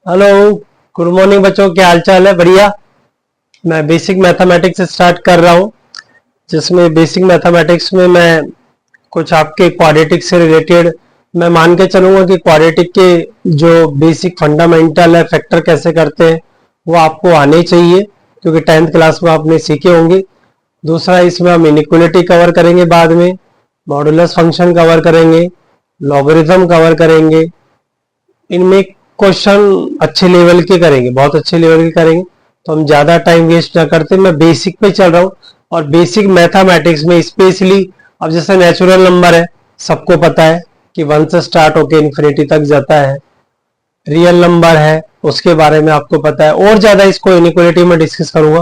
Hello, good morning बच्चों। क्या हाल चाल है? बढ़िया। मैं बेसिक मैथमेटिक्स से स्टार्ट कर रहा हूँ, जिसमें बेसिक मैथमेटिक्स में मैं कुछ आपके क्वाड्रेटिक से रिलेटेड मैं मान के चलूंगा कि क्वाड्रेटिक के जो बेसिक फंडामेंटल है, फैक्टर कैसे करते हैं, वो आपको आने चाहिए, क्योंकि 10th क्लास में आपने सीखे होंगे। दूसरा, इसमें हम इनइक्वालिटी कवर करेंगे, बाद में मॉडुलस फंक्शन कवर करेंगे, लॉगरिथम कवर करेंगे। इनमें क्वेश्चन अच्छे लेवल के करेंगे, बहुत अच्छे लेवल के करेंगे। तो हम ज्यादा टाइम वेस्ट ना करते, मैं बेसिक पे चल रहा हूँ। और बेसिक मैथमेटिक्स में स्पेशली, अब जैसे नेचुरल नंबर है, सबको पता है कि 1 से स्टार्ट होके इन्फिनिटी तक जाता है। रियल नंबर है, उसके बारे में आपको पता है। और ज्यादा इसको इनइक्वालिटी में डिस्कस करूंगा।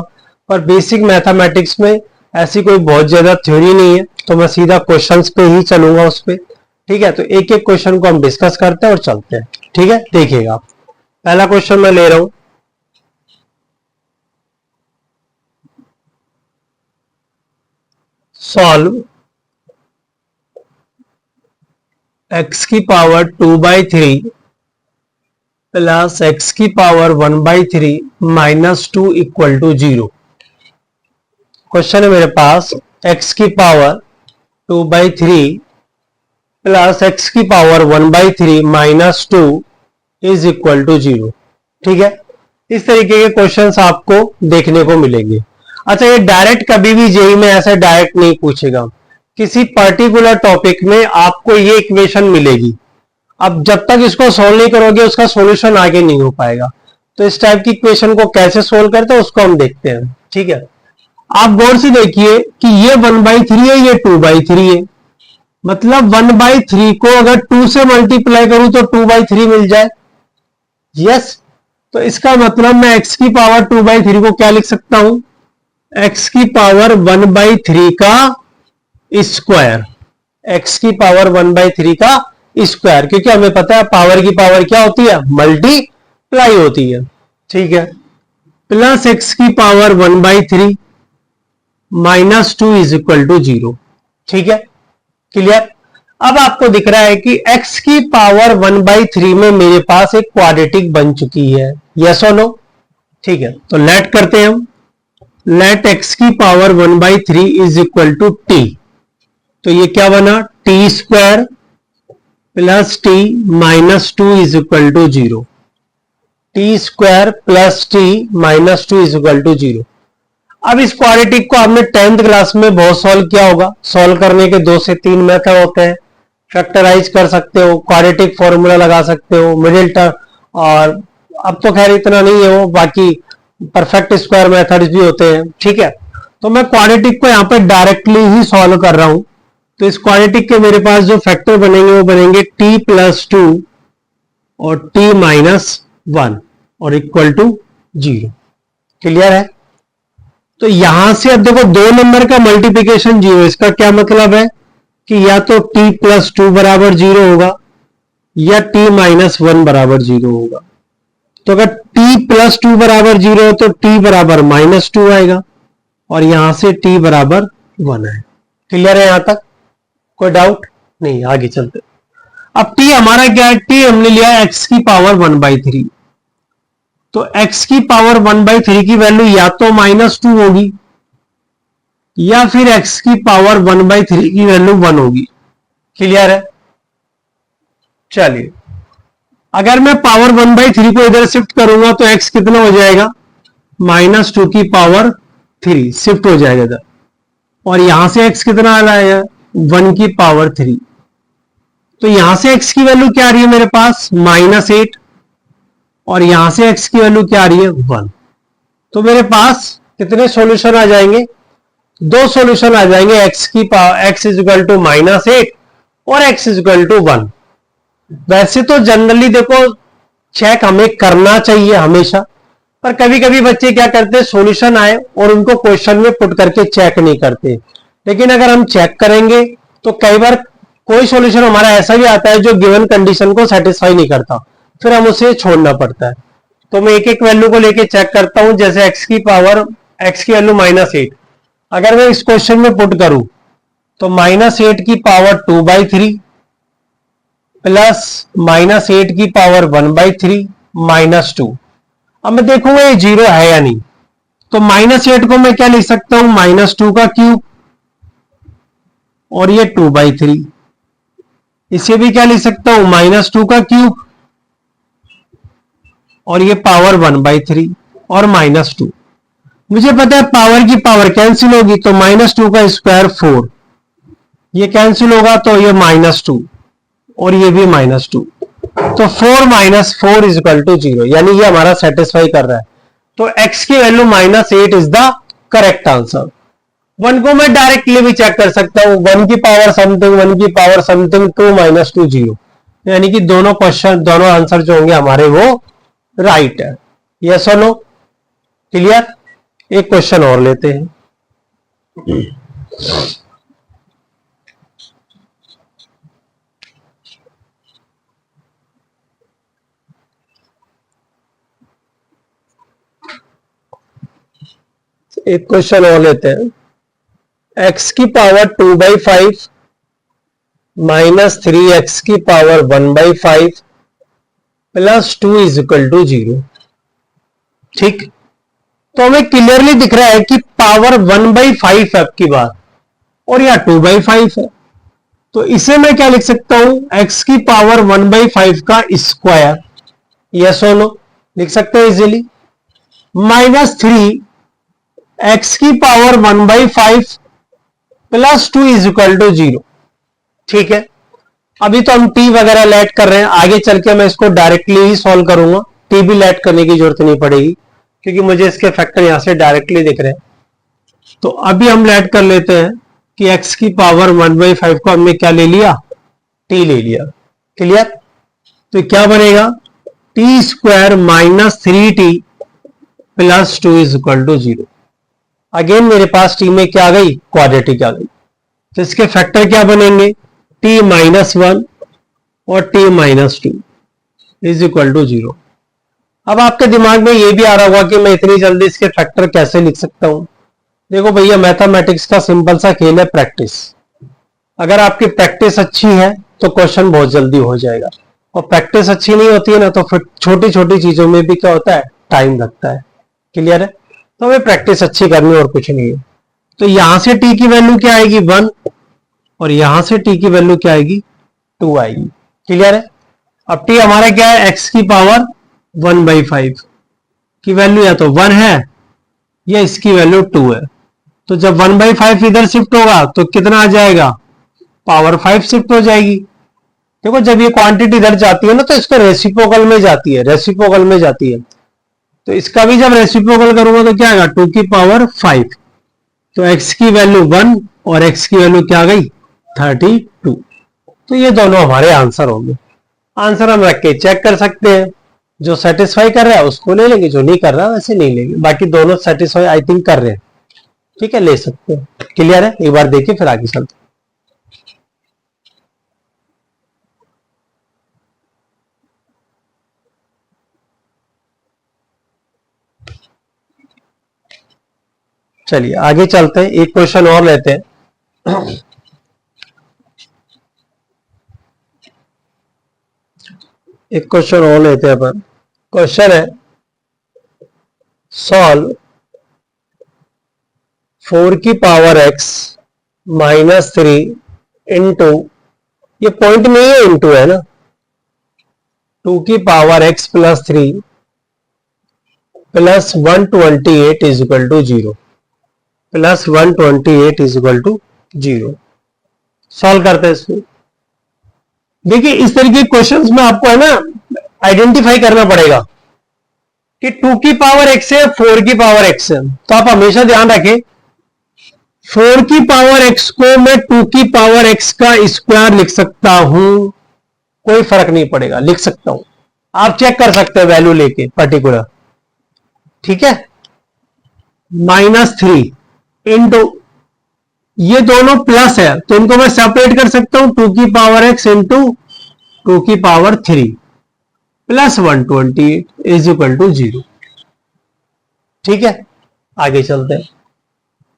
पर बेसिक मैथमेटिक्स में ऐसी कोई बहुत ज्यादा थ्योरी नहीं है, तो मैं सीधा क्वेश्चंस पे ही चलूंगा उस पे। ठीक है, तो एक एक क्वेश्चन को हम डिस्कस करते हैं और चलते हैं। ठीक है, देखिएगा आप। पहला क्वेश्चन मैं ले रहा हूं। सॉल्व x की पावर 2/3 प्लस x की पावर 1/3 -2 = 0। क्वेश्चन है मेरे पास, x की पावर 2/3 प्लस x की पावर 1/3 -2 = 0। ठीक है, इस तरीके के क्वेश्चंस आपको देखने को मिलेंगे। अच्छा, ये डायरेक्ट कभी भी जेई में ऐसा डायरेक्ट नहीं पूछेगा। किसी पर्टिकुलर टॉपिक में आपको ये इक्वेशन मिलेगी। अब जब तक इसको सोल्व नहीं करोगे, उसका सॉल्यूशन आगे नहीं हो पाएगा। तो इस टाइप की इक्वेशन को कैसे सोल्व करते हैं, उसको हम देखते हैं। ठीक है, आप गौर से देखिए कि ये 1/3 है, ये 2/3 है। मतलब 1/3 को अगर 2 से मल्टीप्लाई करूं तो 2/3 मिल जाए। यस, तो इसका मतलब मैं x की पावर 2/3 को क्या लिख सकता हूं? x की पावर 1/3 का स्क्वायर। x की पावर 1/3 का स्क्वायर, क्योंकि हमें पता है पावर की पावर क्या होती है? मल्टीप्लाई होती है। ठीक है, प्लस x की पावर 1/3 -2 = 0। ठीक है, क्लियर। अब आपको दिख रहा है कि x की पावर 1/3 में मेरे पास एक क्वाड्रेटिक बन चुकी है। यस और नो? ठीक है, तो लेट करते हैं हम। लेट x की पावर 1/3 = t। तो ये क्या बना? t² plus t -2 = 0। t² plus t -2 = 0। अब इस क्वाड्रेटिक को आपने 10th क्लास में बहुत सॉल्व किया होगा। सॉल्व करने के 2 से 3 मेथड होते हैं। फैक्टराइज कर सकते हो, क्वाड्रेटिक फॉर्मूला लगा सकते हो, मिडिल टर्म, और अब तो खैर इतना नहीं है वो, बाकी परफेक्ट स्क्वायर मेथड्स भी होते हैं। ठीक है, तो मैं क्वाड्रेटिक को यहाँ पे डायरेक्टली ही सॉल्व कर रहा हूं। तो इस क्वाड्रेटिक के मेरे पास जो फैक्टर बनेंगे वो बनेंगे t+2 और t -1 और इक्वल टू 0। क्लियर है? तो यहां से अब देखो, दो नंबर का मल्टीप्लीकेशन 0, इसका क्या मतलब है कि या तो t+2 बराबर 0 होगा या t -1 बराबर 0 होगा। तो अगर t+2 बराबर 0 है तो t बराबर -2 आएगा और यहां से t बराबर 1 है। क्लियर है यहां तक? कोई डाउट नहीं? आगे चलते। अब t हमारा क्या है? t हमने लिया x की पावर 1/3। तो x की पावर 1/3 की वैल्यू या तो -2 होगी या फिर x की पावर 1/3 की वैल्यू 1 होगी। क्लियर है? चलिए, अगर मैं पावर 1/3 को इधर शिफ्ट करूंगा तो x कितना हो जाएगा? -2 की पावर 3 शिफ्ट हो जाएगा इधर। और यहां से x कितना आ रहा है? 1 की पावर 3। तो यहां से x की वैल्यू क्या आ रही है मेरे पास? -8। और यहां से x की वैल्यू क्या आ रही है? 1। तो मेरे पास कितने सॉल्यूशन आ जाएंगे? दो सॉल्यूशन आ जाएंगे। x की पावर x = -8 और x = 1। वैसे तो जनरली देखो, चेक हमें करना चाहिए हमेशा, पर कभी कभी बच्चे क्या करते हैं, सॉल्यूशन आए और उनको क्वेश्चन में पुट करके चेक नहीं करते। लेकिन अगर हम चेक करेंगे तो कई बार कोई सॉल्यूशन हमारा ऐसा भी आता है जो गिवन कंडीशन को सेटिस्फाई नहीं करता, फिर हम उसे छोड़ना पड़ता है। तो मैं एक एक वैल्यू को लेके चेक करता हूं। जैसे x की वैल्यू -8, अगर मैं इस क्वेश्चन में पुट करूं तो -8 की पावर 2/3 प्लस -8 की पावर 1/3 -2। अब मैं देखूंगा ये 0 है या नहीं, तो -8 को मैं क्या लिख सकता हूं, -2 का क्यूब, और ये 2/3। इसे भी क्या लिख सकता हूं, -2 का क्यूब, और ये पावर 1/3 और -2। मुझे पता है पावर की पावर कैंसिल होगी, तो -2 का स्क्वायर 4, ये कैंसिल होगा तो ये -2 और ये भी -2, तो 4 - 4 = 0, यानी ये हमारा सेटिस्फाई कर रहा है। तो x की value -8 is the correct answer. 1 को मैं डायरेक्टली भी चेक कर सकता हूं, 1 की पावर समथिंग 1 की पावर समथिंग 2 - 2 0, यानी कि दोनों क्वेश्चन दोनों आंसर जो होंगे हमारे वो राइट है। यस और नो, क्लियर। एक क्वेश्चन और लेते हैं। एक क्वेश्चन और लेते हैं। x की पावर 2/5 -3x की पावर 1/5 +2 = 0। ठीक, तो हमें क्लियरली दिख रहा है कि पावर 1/5 है आपकी बात, और यह 2/5 है, तो इसे मैं क्या लिख सकता हूं, x की पावर 1/5 का स्क्वायर। यस और नो, लिख सकते हैं इजीली। -3 x की पावर 1/5 +2 = 0। ठीक है, अभी तो हम t वगैरह लेट कर रहे हैं, आगे चल के मैं इसको डायरेक्टली ही सॉल्व करूंगा, t भी लेट करने की जरूरत नहीं पड़ेगी, क्योंकि मुझे इसके फैक्टर यहां से डायरेक्टली दिख रहे हैं। तो अभी हम लेट कर लेते हैं कि x की पावर 1/5 को हमने क्या ले लिया, t ले लिया। क्लियर, तो क्या बनेगा, t² -3t +2 = 0। अगेन मेरे पास t में क्या आ गई, क्वाड्रेटिक आ गई, तो इसके फैक्टर क्या बनेंगे, t -1 और t -2 = 0। अब आपके दिमाग में ये भी आ रहा होगा कि मैं इतनी जल्दी इसके फैक्टर कैसे लिख सकता हूं। देखो भैया, मैथमेटिक्स का सिंपल सा खेल है प्रैक्टिस। अगर आपकी प्रैक्टिस अच्छी है तो क्वेश्चन बहुत जल्दी हो जाएगा, और प्रैक्टिस अच्छी नहीं होती है ना, तो फिर छोटी छोटी चीजों में भी क्या होता है, टाइम लगता है। क्लियर है, तो हमें प्रैक्टिस अच्छी करनी और कुछ नहीं है। तो यहां से t की वैल्यू क्या आएगी, 1, और यहां से t की वैल्यू क्या आएगी, 2 आएगी। क्लियर है, अब t हमारा क्या है, x की पावर 1/5 की वैल्यू या तो 1 है या इसकी वैल्यू 2 है। तो जब 1/5 इधर शिफ्ट होगा तो कितना आ जाएगा, पावर 5 शिफ्ट हो जाएगी। देखो, जब ये क्वांटिटी इधर जाती है ना, तो इसको रेसिप्रोकल में जाती है, रेसिप्रोकल में जाती है। तो इसका भी जब रेसिप्रोकल करूंगा तो क्या आएगा, 2 की पावर 5। तो x की वैल्यू 1 और x की वैल्यू क्या आ गई, 32। तो ये दोनों हमारे आंसर होंगे। आंसर हम रख के चेक कर सकते हैं, जो सेटिस्फाई कर रहा है उसको ले लेंगे, जो नहीं कर रहा वैसे नहीं लेंगे। बाकी दोनों सेटिस्फाई आई थिंक कर रहे हैं, ठीक है, ले सकते हैं। क्लियर है, एक बार देखिए फिर आगे चलते। चलिए आगे चलते हैं, एक क्वेश्चन और लेते हैं। एक क्वेश्चन और लेते हैं अपन। क्वेश्चन है, सॉल्व 4 की पावर x -3 इंटू, ये पॉइंट नहीं है, इंटू है ना, 2 की पावर x +3 +128 = 0, +128 = 0। सॉल्व करते हैं इसको। देखिए, इस तरह के क्वेश्चंस में आपको है ना आइडेंटिफाई करना पड़ेगा कि 2 की पावर x है, 4 की पावर x है। तो आप हमेशा ध्यान रखें, 4 की पावर x को मैं 2 की पावर x का स्क्वायर लिख सकता हूं, कोई फर्क नहीं पड़ेगा, लिख सकता हूं। आप चेक कर सकते हैं वैल्यू लेके पर्टिकुलर, ठीक है। -3 इंटू, ये दोनों प्लस है तो इनको मैं सेपरेट कर सकता हूं, 2 की पावर x इंटू 2 की पावर 3 +128 = 0। ठीक है, आगे चलते हैं।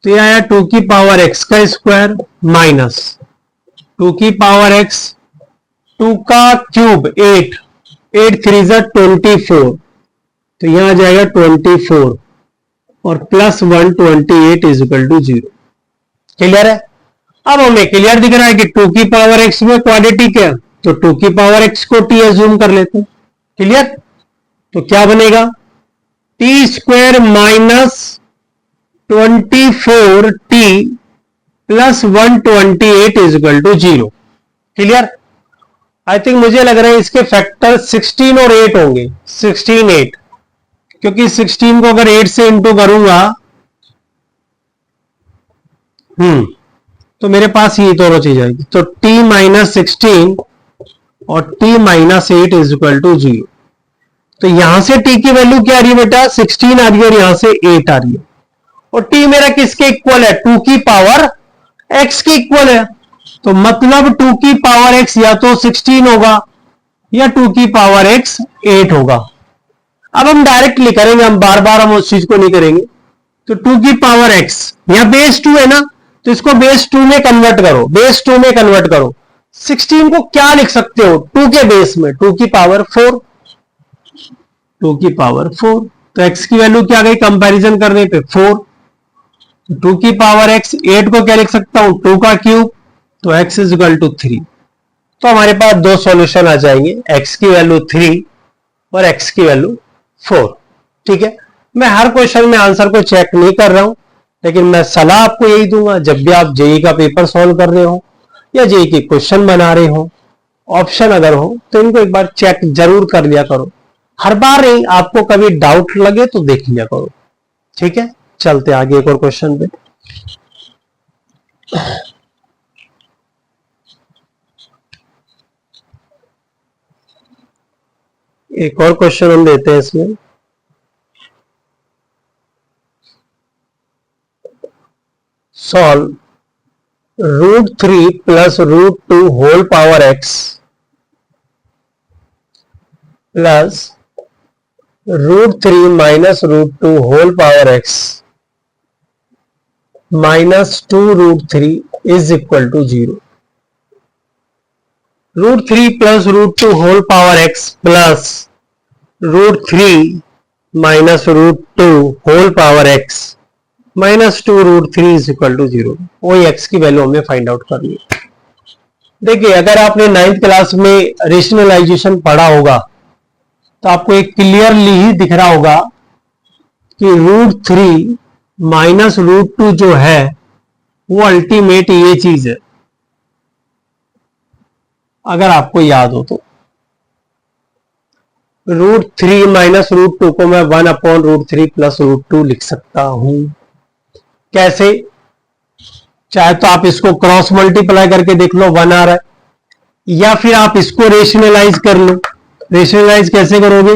तो यह आया 2 की पावर x का स्क्वायर माइनस 2 की पावर x, 2 का क्यूब 8 8 3 जा 24, तो यहां आ जाएगा 24 और plus 128 is equal to 0। Clear है? अब हमें क्लियर दिख रहा है कि 2 की पावर x में क्वाड्रेटिक है, तो 2 की पावर x को t एज्यूम कर लेते हैं। क्लियर? तो क्या बनेगा, t square minus 24t plus 128 is equal to 0। Clear? I think मुझे लग रहा है इसके फैक्टर 16 और 8 होंगे, 16 8, क्योंकि 16 को अगर 8 से इंटू करूंगा तो मेरे पास ये दोनों चीज आएगी, तो t माइनस 16 और t minus 8 is equal to 0। तो यहां से t की वैल्यू क्या आ रही है बेटा, 16 आ रही है और यहां से 8 आ रही है, और t मेरा किसके इक्वल है, 2 की पावर x के इक्वल है। तो मतलब 2 की पावर x या तो 16 होगा या 2 की पावर x 8 होगा। अब हम डायरेक्टली करेंगे, हम बार बार हम उस चीज को नहीं करेंगे। तो 2 की पावर x, यहां बेस 2 है ना, तो इसको बेस 2 में कन्वर्ट करो, बेस 2 में कन्वर्ट करो। 16 को क्या लिख सकते हो 2 के बेस में, 2 की पावर 4, 2 की पावर 4। तो x की वैल्यू क्या गई कंपैरिजन करने पे 4। 2 की पावर x 8 को क्या लिख सकता हूं, 2 का क्यूब, तो x इज इक्वल टू 3। तो हमारे पास दो सॉल्यूशन आ जाएंगे, x की वैल्यू 3 और x की वैल्यू 4। ठीक है, मैं हर क्वेश्चन में आंसर को चेक नहीं कर रहा हूं, लेकिन मैं सलाह आपको यही दूंगा, जब भी आप जेई का पेपर सॉल्व कर रहे हो या जेई के क्वेश्चन बना रहे हो, ऑप्शन अगर हो तो इनको एक बार चेक जरूर कर लिया करो। हर बार नहीं, आपको कभी डाउट लगे तो देख लिया करो। ठीक है, चलते आगे एक और क्वेश्चन पे। एक और क्वेश्चन हम देते हैं इसमें। Solve √3 plus √2 whole power x plus √3 minus √2 whole power x minus 2√3 is equal to 0। √3 plus √2 whole power x plus √3 minus √2 whole power x minus 2√3 is equal to 0। वही x की वैल्यू हमें फाइंड आउट करनी है। देखिए, अगर आपने 9th class में rationalisation पढ़ा होगा तो आपको एक क्लियरली ही दिख रहा होगा कि √3 माइनस √2 जो है वो अल्टीमेट ये चीज है, अगर आपको याद हो तो। √3 माइनस √2 को मैं 1/√3 प्लस √2 लिख सकता हूं। कैसे? चाहे तो आप इसको क्रॉस मल्टीप्लाई करके देख लो, 1 आ रहा है, या फिर आप इसको रेशनलाइज कर लो। रेशनलाइज कैसे करोगे,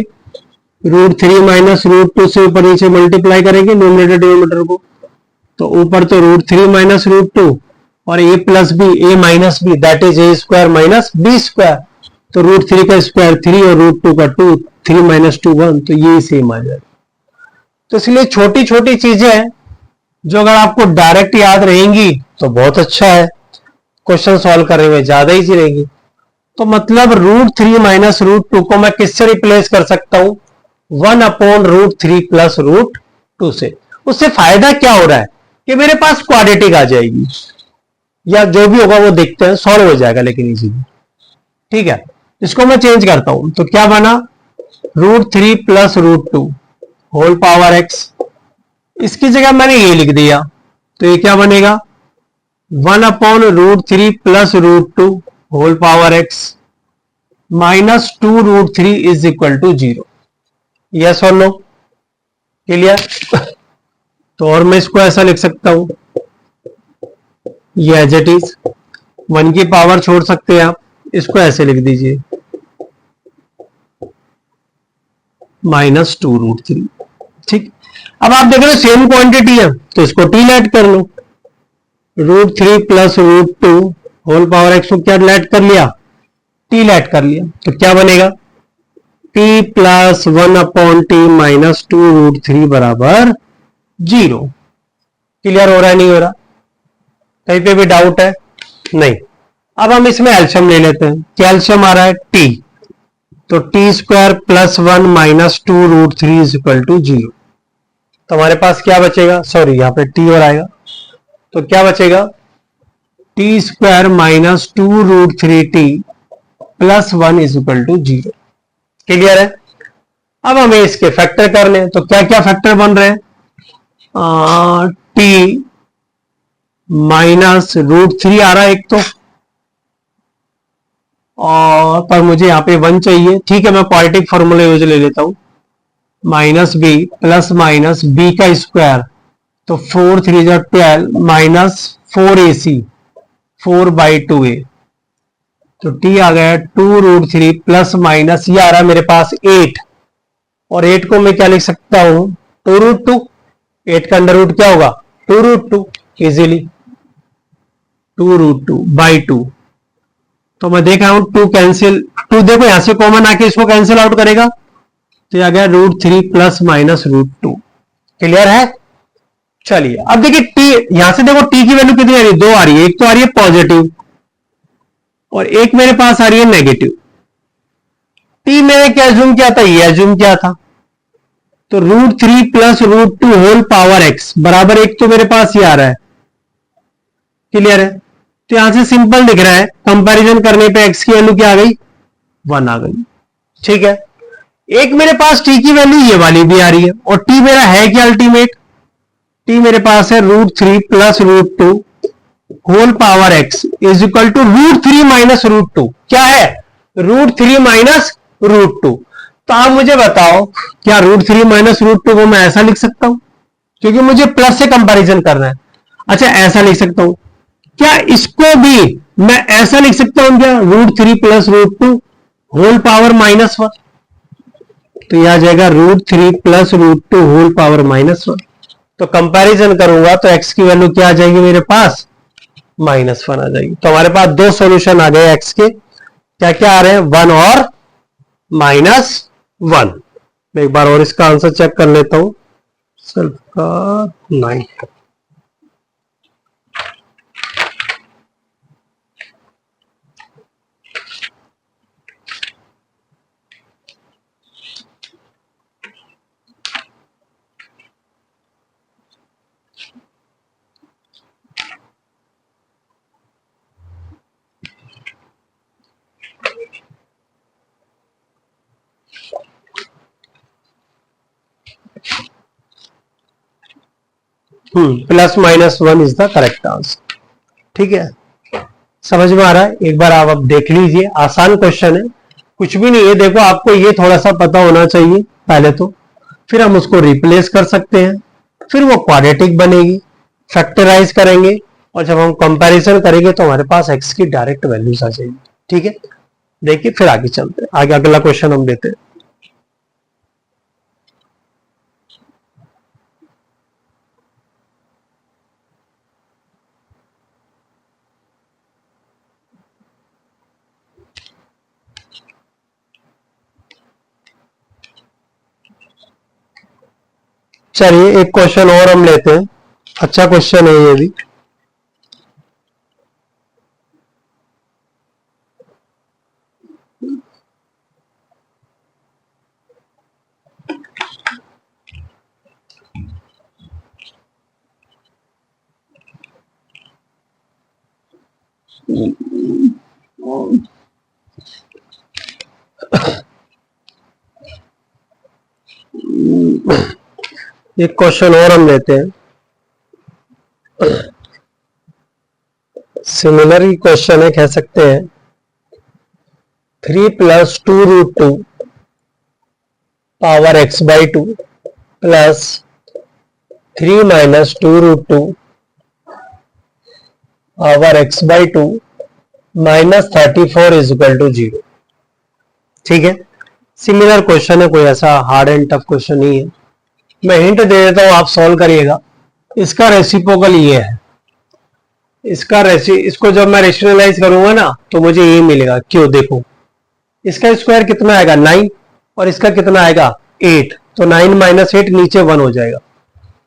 √3 माइनस √2 से ऊपर नीचे मल्टीप्लाई करेंगे न्यूमरेटर डिनोमिनेटर को, तो ऊपर तो √3 माइनस √2 और a plus b, a minus b, that is a square minus b square. तो √3 का स्क्वायर 3 और √2 का 2, 3 माइनस 2 1, तो ये सेम आ जाएगा। तो इसलिए छोटी छोटी चीजें हैं जो अगर आपको डायरेक्ट याद रहेंगी तो बहुत अच्छा है, क्वेश्चन सॉल्व करने में ज्यादा इजी रहेगी। तो मतलब √3 माइनस √2 को मैं किससे रिप्लेस कर सकता हूं, 1/√3 प्लस √2 से। उससे फायदा क्या हो रहा है कि मेरे पास क्वाड्रेटिक आ जाएगी, या जो भी होगा वो देखते हैं, सॉल्व हो जाएगा लेकिन इजीली। ठीक है, इसको मैं चेंज करता हूं, तो क्या बना, √3 प्लस √2 होल पावर x, इसकी जगह मैंने ये लिख दिया, तो ये क्या बनेगा, 1/√3 plus √2 whole power x minus 2√3 is equal to 0। Yes और नो? क्लियर? तो और मैं इसको ऐसा लिख सकता हूं, ये एज इट इज, 1 की पावर छोड़ सकते हैं आप, इसको ऐसे लिख दीजिए, माइनस 2√3। ठीक, अब आप देख रहे हो सेम क्वांटिटी है, तो इसको t लेट कर लो, √3 प्लस √2 होल पावर x को क्या लेट कर लिया, t लेट कर लिया, तो क्या बनेगा, t प्लस 1/t माइनस 2√3 बराबर 0। क्लियर हो रहा है, नहीं हो रहा? कहीं पे भी डाउट है? नहीं। अब हम इसमें एल्शियम ले लेते हैं, क्या एल्शियम आ रहा है, t, तो t square plus 1 minus 2√3 is equal to 0। तो हमारे पास क्या बचेगा, सॉरी यहां पे टी और आएगा, तो क्या बचेगा, t square minus 2√3t plus 1 is equal to 0। Clear है। अब हमें इसके फैक्टर करने हैं, तो क्या क्या फैक्टर बन रहे हैं, टी माइनस √3 आ रहा है एक तो, और पर मुझे यहां पे 1 चाहिए, ठीक है मैं क्वाड्रेटिक फॉर्मूला यूज ले लेता हूं, minus b plus minus b का स्क्वायर, तो 4 3 12 माइनस 4ac 4/2a, तो टी आ गया 2√3 प्लस माइनस ये आ रहा है मेरे पास 8, और 8 को मैं क्या लिख सकता हूं 2√2, 8 का अंडर रूट क्या होगा 2√2, इजीली 2√2/2, तो मैं देख रहा हूं 2 कैंसिल, 2 देखो यहां से कॉमन आके इसको कैंसिल आउट करेगा, तो आ गया √3 प्लस माइनस √2। क्लियर है। चलिए अब देखिए टी, यहां से देखो टी की वैल्यू कितनी आ रही है, 2 आ रही है, एक तो आ रही है पॉजिटिव और एक मेरे पास आ रही है नेगेटिव। टी मैंने क्या एज्यूम किया था, ये एज्यूम किया था, तो √3 प्लस √2 होल पावर एक्स बराबर एक तो मेरे पास ये आ रहा है। क्लियर है। तो यहां से सिंपल दिख रहा है, कंपैरिजन करने पे एक्स की वैल्यू क्या आ गई 1 आ गई। ठीक है। एक मेरे पास टी की वैल्यू ये वाली भी आ रही है, और टी मेरा है क्या अल्टीमेट, टी मेरे पास है √3 plus √2 whole power x is equal to √3 minus √2, क्या है √3 माइनस √2। तो आप मुझे बताओ क्या √3 माइनस √2 को मैं ऐसा लिख सकता हूं, क्योंकि मुझे प्लस से कंपैरिजन करना है। अच्छा ऐसा लिख सकता हूं क्या, इसको भी मैं ऐसा लिख सकता हूं क्या, √3 प्लस √2 होल पावर -1, तो यह आ जाएगा √3 प्लस √2 होल पावर -1। तो कंपैरिजन करूंगा तो x की वैल्यू क्या आ जाएगी मेरे पास -1 आ जाएगी। तो हमारे पास दो सॉल्यूशन आ गए x के, क्या क्या आ रहे हैं 1 और -1। मैं एक बार और इसका आंसर चेक कर लेता हूं, सेल्फ का 9। Plus -1 is the correct answer. ठीक है, समझ में आ रहा है। एक बार आप अब देख लीजिए, आसान क्वेश्चन है, कुछ भी नहीं है। देखो आपको ये थोड़ा सा पता होना चाहिए पहले तो, फिर हम उसको रिप्लेस कर सकते हैं, फिर वो क्वाड्रेटिक बनेगी, फैक्टराइज करेंगे, और जब हम कंपैरिजन करेंगे तो हमारे पास x की डायरेक्ट वैल्यूज आ जाएगी। ठीक है, देखिए फिर आगे चलते हैं, आगे अगला क्वेश्चन हम देते हैं। चलिए एक क्वेश्चन और हम लेते हैं, अच्छा क्वेश्चन है ये भी। एक क्वेश्चन और हम लेते हैं, सिमिलर ही क्वेश्चन है कह सकते हैं। 3 plus 2√2 power x/2 plus 3 minus 2√2 power x/2 -34 is equal to 0। ठीक है, सिमिलर क्वेश्चन है, कोई ऐसा हार्ड एंड टफ क्वेश्चन नहीं है। मैं हिंट दे देता हूं, आप सॉल्व करिएगा। इसका रेसिप्रोकल ये है, इसको जब मैं रेशनलाइज करूंगा ना तो मुझे ये मिलेगा। क्यों, देखो इसका स्क्वायर कितना आएगा 9, और इसका कितना आएगा 8, तो 9 माइनस 8 नीचे 1 हो जाएगा।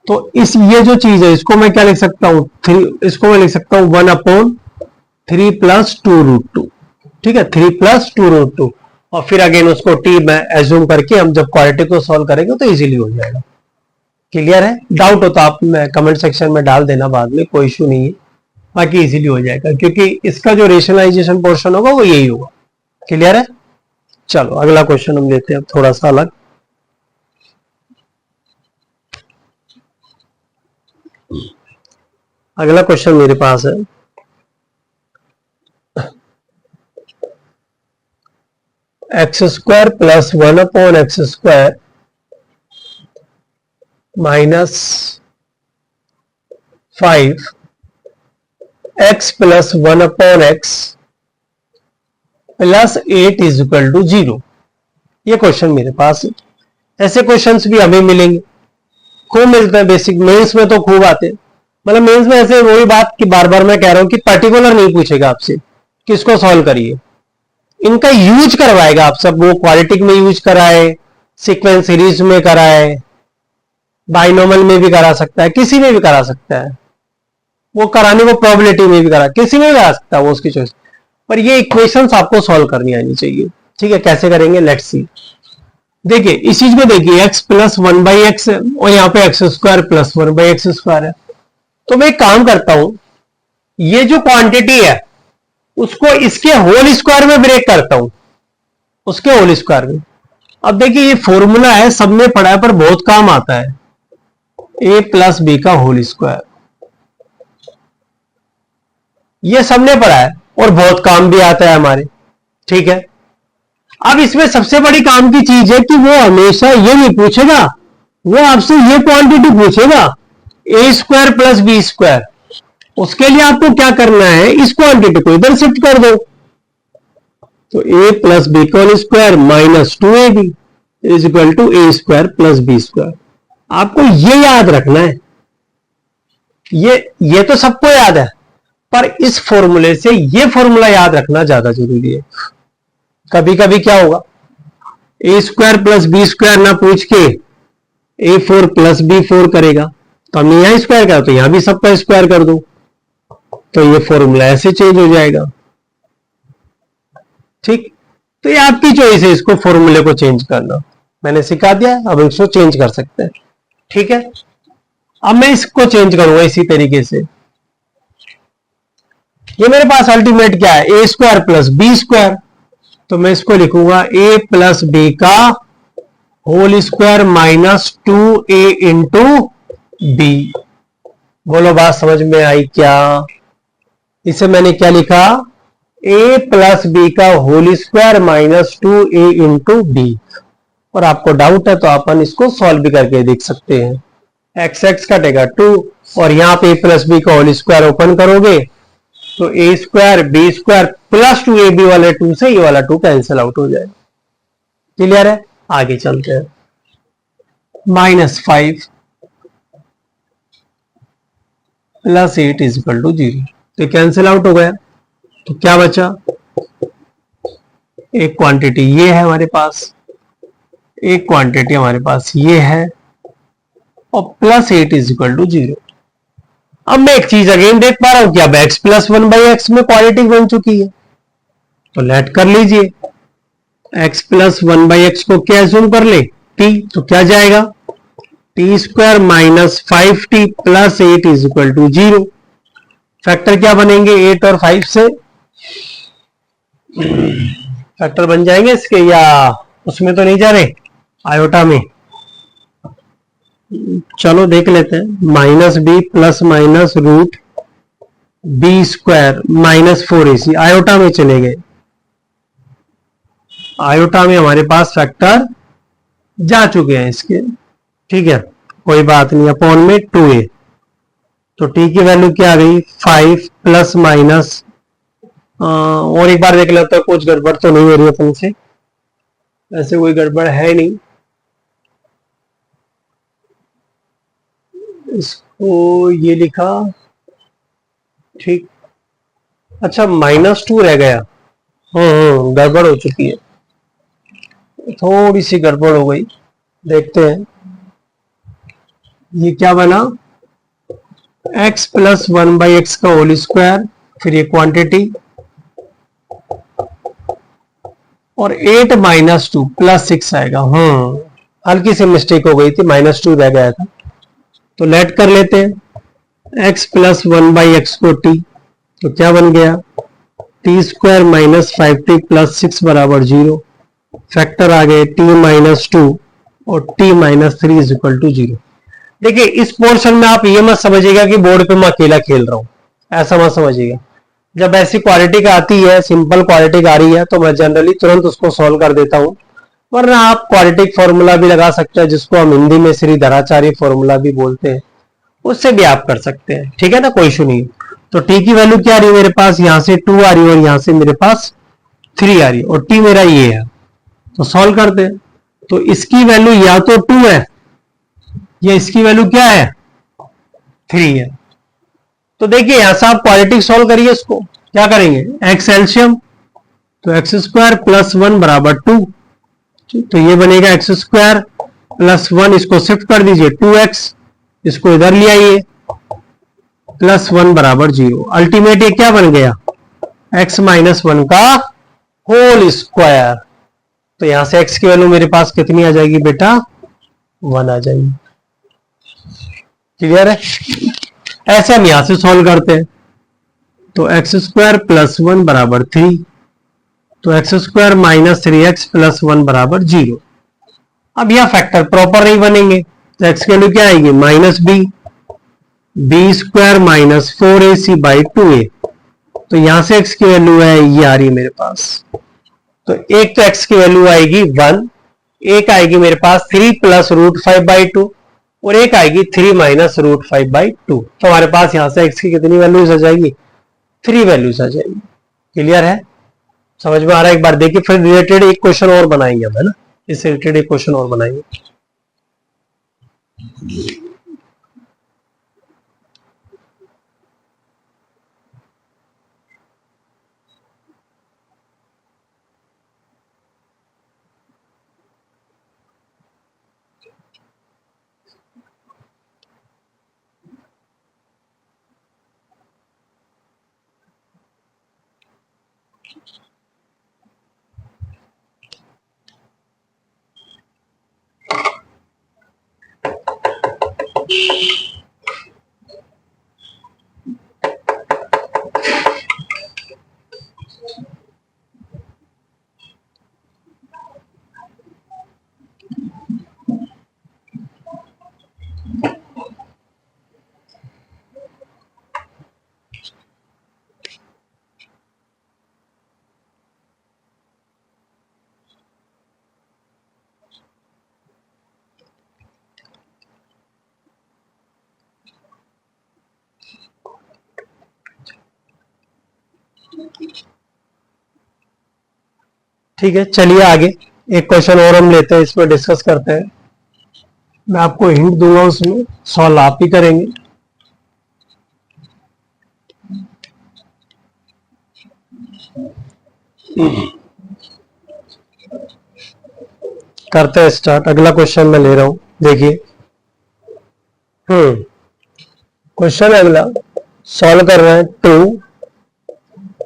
तो इस ये जो चीज है इसको मैं क्या लिख सकता हूं 3, इसको मैं लिख सकता हूं 1/3 प्लस 2√2। ठीक है, 3 प्लस 2√2, और फिर अगेन उसको टी में एज्यूम करके हम जब क्वाड्रेटिक को सॉल्व करेंगे तो इजीली हो जाएगा। क्लियर है? डाउट हो तो आप कमेंट सेक्शन में डाल देना बाद में, कोई इशू नहीं है, बाकी इजीली हो जाएगा क्योंकि इसका जो रेशनलाइजेशन पोर्शन होगा वो यही होगा। क्लियर है? चलो अगला क्वेश्चन हम लेते हैं थोड़ा सा अलग। अगला क्वेश्चन मेरे पास है x square plus 1/x² minus 5x plus 1/x plus 8 is equal to 0। ये क्वेश्चन मेरे पास है। ऐसे क्वेश्चंस भी हमें मिलेंगे, खूब मिलते हैं, बेसिक मेंस में तो खूब आते हैं। मतलब मेंस में ऐसे वही बात कि बार बार मैं कह रहा हूं कि पर्टिकुलर नहीं पूछेगा आपसे कि इसको सॉल्व करिए, इनका यूज करवाएगा आप सब। वो क्वाड्रेटिक में यूज कराए, सीक्वेंस सीरीज में कराए, बाइनोमियल में भी करा सकता है, किसी में भी करा सकता है, वो कराने को प्रोबेबिलिटी में भी करा, किसी में भी करा सकता है, वो उसकी चॉइस। पर ये इक्वेशंस आपको सॉल्व करनी आनी चाहिए। ठीक है, कैसे करेंगे लेट्स सी। देखिए इस चीज को देखिए, x प्लस 1/x है और यहाँ पे x² प्लस 1/x² है। तो मैं एक काम करता हूं, ये जो क्वांटिटी है उसको इसके होल स्क्वायर में ब्रेक करता हूं, उसके होल स्क्वायर में। अब देखिए ये फॉर्मूला है, सबने पढ़ा है पर बहुत काम आता है, a प्लस बी का होल स्क्वायर। ये सबने पढ़ा है और बहुत काम भी आता है हमारे। ठीक है, अब इसमें सबसे बड़ी काम की चीज है कि वो हमेशा ये नहीं पूछेगा, वो आपसे ये क्वांटिटी पूछेगा a² प्लस b²। उसके लिए आपको क्या करना है, इस क्वांटिटी को इधर शिफ्ट कर दो, तो a प्लस बी का whole square minus 2ab is equal to a² plus b²। आपको ये याद रखना है, ये तो सबको याद है, पर इस फॉर्मूले से ये फॉर्मूला याद रखना ज्यादा जरूरी है। कभी कभी क्या होगा, a² प्लस b² ना पूछ के a4 प्लस b4 करेगा, तो हमने यहां स्क्वायर करा तो यहां भी सबका स्क्वायर कर दो, तो ये फॉर्मूला ऐसे चेंज हो जाएगा। ठीक, तो ये आपकी चॉइस है इसको फॉर्मूले को चेंज करना, मैंने सिखा दिया, अब इसको चेंज कर सकते हैं। ठीक है, अब मैं इसको चेंज करूंगा इसी तरीके से। ये मेरे पास अल्टीमेट क्या है, a² प्लस b², तो मैं इसको लिखूंगा a प्लस बी का whole square minus 2a into b. बोलो बात समझ में आई क्या? इसे मैंने क्या लिखा, a प्लस बी का whole square minus 2a into b. और आपको डाउट है तो अपन इसको सॉल्व भी करके देख सकते हैं। x कटेगा 2 और यहां पे a प्लस बी का होल स्क्वायर ओपन करोगे तो a² b² प्लस 2ab वाले 2 से ये वाला 2 कैंसिल आउट हो जाएगा। क्लियर है? आगे चलते हैं। -5 प्लस 8 इज इक्वल टू 0, तो कैंसिल आउट हो गया, तो क्या बचा, एक क्वांटिटी ये है हमारे पास, एक क्वांटिटी हमारे पास ये है, और प्लस 8 इज इक्वल टू 0। अब मैं एक चीज अगेन देख पा रहा हूं कि अब x प्लस 1/x में क्वाड्रेटिक बन चुकी है, तो लेट कर लीजिए, x प्लस 1/x को क्या एज्यूम कर ले, t, तो क्या जाएगा, t² minus 5t plus 8 is equal to 0। Factor क्या बनेंगे, 8 और 5 से फैक्टर बन जाएंगे इसके, या उसमें तो नहीं जा रहे आयोटा में, चलो देख लेते हैं। -b plus minus root b² minus 4ac, iota में चले गए, आयोटा में हमारे पास फैक्टर जा चुके हैं इसके। ठीक है, कोई बात नहीं, अपॉन में 2a, तो t की वैल्यू क्या आ गई, 5 प्लस माइनस, और एक बार देख लेते हैं कुछ गड़बड़ तो नहीं हो रही अपन से, ऐसे कोई गड़बड़ है नहीं। इसको ये लिखा, ठीक, अच्छा -2 रह गया, गड़बड़ हो चुकी है, थोड़ी सी गड़बड़ हो गई, देखते हैं ये क्या बना, x प्लस 1/x का होल स्क्वायर, फिर ये क्वांटिटी और 8 माइनस 2 प्लस 6 आएगा। हल्की सी मिस्टेक हो गई थी, -2 रह गया था, तो लेट कर लेते हैं। x प्लस 1/x को t, तो क्या बन गया, t square minus 5t plus 6 बराबर 0। फैक्टर आ गए t माइनस 2 और t minus 3 is equal to 0। देखिए इस पोर्शन में आप ये मत समझिएगा कि बोर्ड पे मैं अकेला खेल रहा हूं, ऐसा मत समझिएगा। जब ऐसी क्वालिटी का आती है, सिंपल क्वालिटी का आ रही है, तो मैं जनरली तुरंत उसको सॉल्व कर देता हूं। वरना आप क्वाड्रेटिक फॉर्मूला भी लगा सकते हैं, जिसको हम हिंदी में श्रीधराचार्य फॉर्मूला भी बोलते हैं, उससे भी आप कर सकते हैं। ठीक है ना, कोई इशू नहीं। तो टी की वैल्यू क्या आ रही है मेरे पास, यहां से 2 आ रही है और यहां से मेरे पास 3 आ रही है, और टी मेरा ये है, तो सॉल्व करते हैं। तो इसकी वैल्यू या तो 2 है या इसकी वैल्यू क्या है, 3 है। तो देखिए यहां से आप क्वाड्रेटिक सॉल्व करिए, इसको क्या करेंगे, एक्स एलसीएम, तो एक्स स्क्वायर प्लस 1 बराबर 2, तो ये बनेगा एक्स स्क्वायर प्लस 1, इसको शिफ्ट कर दीजिए 2x, इसको इधर ले आइए, प्लस 1 बराबर 0। अल्टीमेट ये क्या बन गया, x माइनस 1 का होल स्क्वायर। तो यहां से x की वैल्यू मेरे पास कितनी आ जाएगी बेटा, 1 आ जाएगी। क्लियर है। ऐसे हम यहां से सॉल्व करते हैं, तो एक्स स्क्वायर प्लस 1 बराबर 3, तो x square minus 3x plus 1 बराबर 0। अब यह फैक्टर प्रॉपर नहीं बनेंगे, तो x की वैल्यू क्या आएगी, minus B square minus 4ac/2a। तो यहां से x की वैल्यू है ये आ रही है मेरे पास, तो एक तो x की वैल्यू आएगी 1, एक आएगी मेरे पास 3 प्लस √5/2 और एक आएगी 3 माइनस √5/2। तो हमारे पास यहां से x की कितनी वैल्यूज आ जाएगी, 3 वैल्यूज आ जाएगी। क्लियर है, समझ में आ रहा है। एक बार देखिए, फिर रिलेटेड एक क्वेश्चन और बनाएंगे हम, है ना, इससे रिलेटेड एक क्वेश्चन और बनाएंगे। ठीक है, चलिए आगे एक क्वेश्चन और हम लेते हैं, इसमें डिस्कस करते हैं। मैं आपको हिंट दूंगा, उसमें सॉल्व आप ही करेंगे। करते हैं स्टार्ट। अगला क्वेश्चन मैं ले रहा हूं, देखिए। क्वेश्चन अगला सॉल्व कर रहे हैं,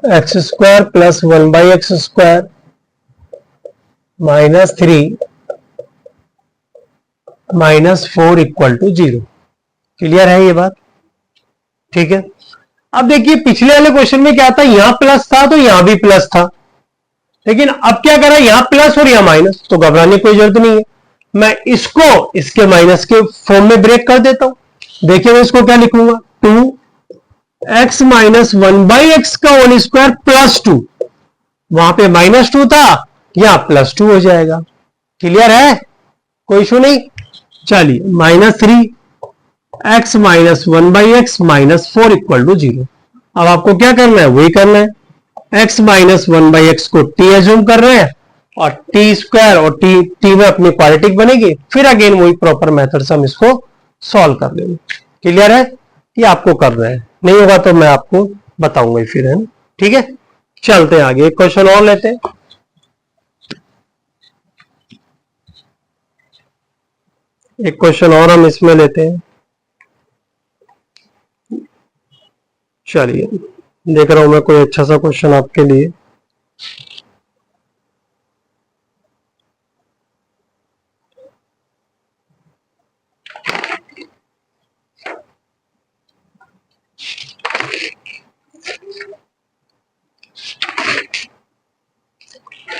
2x square plus 1/x square minus 3 minus 4 equal to 0। Clear है ये बात, ठीक है। अब देखिए पिछले वाले क्वेश्चन में क्या था, यहां प्लस था तो यहां भी प्लस था, लेकिन अब क्या करा, यहां प्लस और यहां माइनस, तो घबराने की कोई जरूरत नहीं है। मैं इसको इसके माइनस के फॉर्म में ब्रेक कर देता हूं। देखिए मैं इसको क्या लिखूंगा, 2x माइनस 1/x का होल स्क्वायर प्लस 2, वहां पे -2 था, यहां +2 हो जाएगा। क्लियर है, कोई इशू नहीं। चलिए, -3x minus 1/x minus 4 equal to 0। अब आपको क्या करना है, वही करना है। x माइनस 1/x को t एज्यूम कर रहे हैं, और टी स्क्वायर और टी में अपनी क्वाड्रेटिक बनेगी, फिर अगेन वही प्रॉपर मेथड से हम इसको सॉल्व कर देंगे। क्लियर है, ये आपको कर रहे हैं, नहीं होगा तो मैं आपको बताऊंगा फिर, है ना। ठीक है, चलते हैं आगे, एक क्वेश्चन और लेते हैं। एक क्वेश्चन और हम इसमें लेते हैं। चलिए, देख रहा हूं मैं कोई अच्छा सा क्वेश्चन आपके लिए।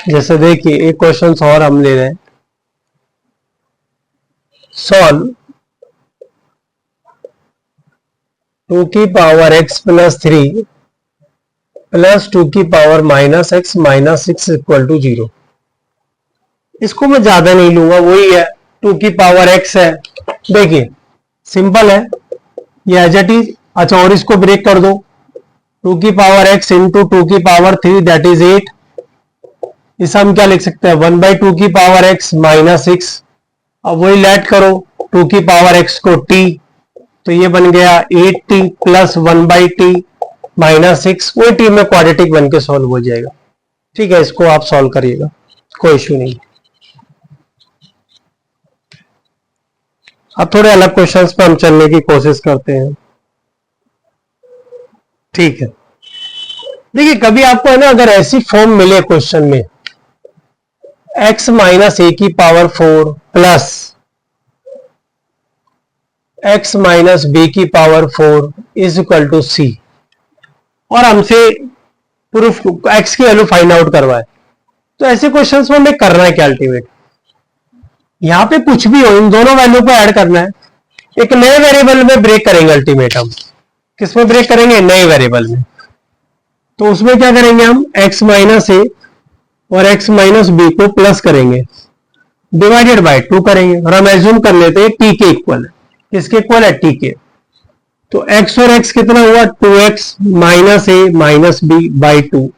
जैसे देखिए एक क्वेश्चन और हम ले रहे हैं, सॉल्व 2 की पावर x प्लस 3 प्लस 2 की power minus x minus 6 equal to 0। इसको मैं ज्यादा नहीं लूंगा, वही है 2 की पावर x है। देखिए सिंपल है ये एज इट इज। अच्छा और इसको ब्रेक कर दो, 2 की पावर x इंटू 2 की पावर 3 दैट इज 8। इसे हम क्या लिख सकते हैं 1 बाई 2 की पावर x माइनस 6। अब वही लेट करो 2 की पावर x को t, तो ये बन गया 8t plus 1 by T minus 6। वही टी में क्वाड्रेटिक बन के सॉल्व हो जाएगा। ठीक है, इसको आप सॉल्व करिएगा, कोई इश्यू नहीं। अब थोड़े अलग क्वेश्चंस पे हम चलने की कोशिश करते हैं। ठीक है, देखिए कभी आपको है ना अगर ऐसी फॉर्म मिले क्वेश्चन में x माइनस ए की power 4 plus x minus b की power 4 is equal to c, और हमसे प्रूफ x की वैल्यू फाइंड आउट करवाए, तो ऐसे क्वेश्चंस में हमें करना है क्या अल्टीमेट, यहां पे कुछ भी हो इन दोनों वैल्यू को ऐड करना है। एक नए वेरिएबल में ब्रेक करेंगे अल्टीमेट। हम किस में ब्रेक करेंगे, नए वेरिएबल में। तो उसमें क्या करेंगे हम x माइनस ए और x माइनस बी को प्लस करेंगे, डिवाइडेड बाय 2 करेंगे, और हम एज्यूम कर लेते हैं t के इक्वल है। किसके इक्वल है, t के। तो x और x कितना हुआ 2x minus a minus b by 2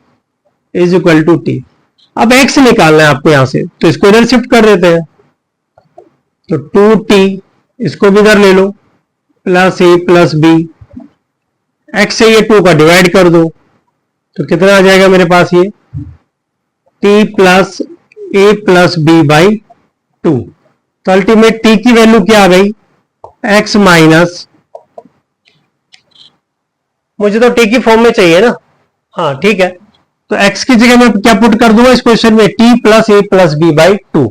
is equal to t. अब x निकालना है आपको यहां से, तो इसको इधर शिफ्ट कर देते हैं। तो 2t इसको भी इधर ले लो plus a plus B, x से ये 2 का डिवाइड कर दो, तो कितना आ जाएगा मेरे पास ये t plus a plus b by 2। तो अल्टीमेट t की वैल्यू क्या आ गई, x माइनस, मुझे तो t की फॉर्म में चाहिए ना, हाँ ठीक है। तो x की जगह मैं क्या पुट कर दूंगा इस क्वेश्चन में, t plus a plus b by 2।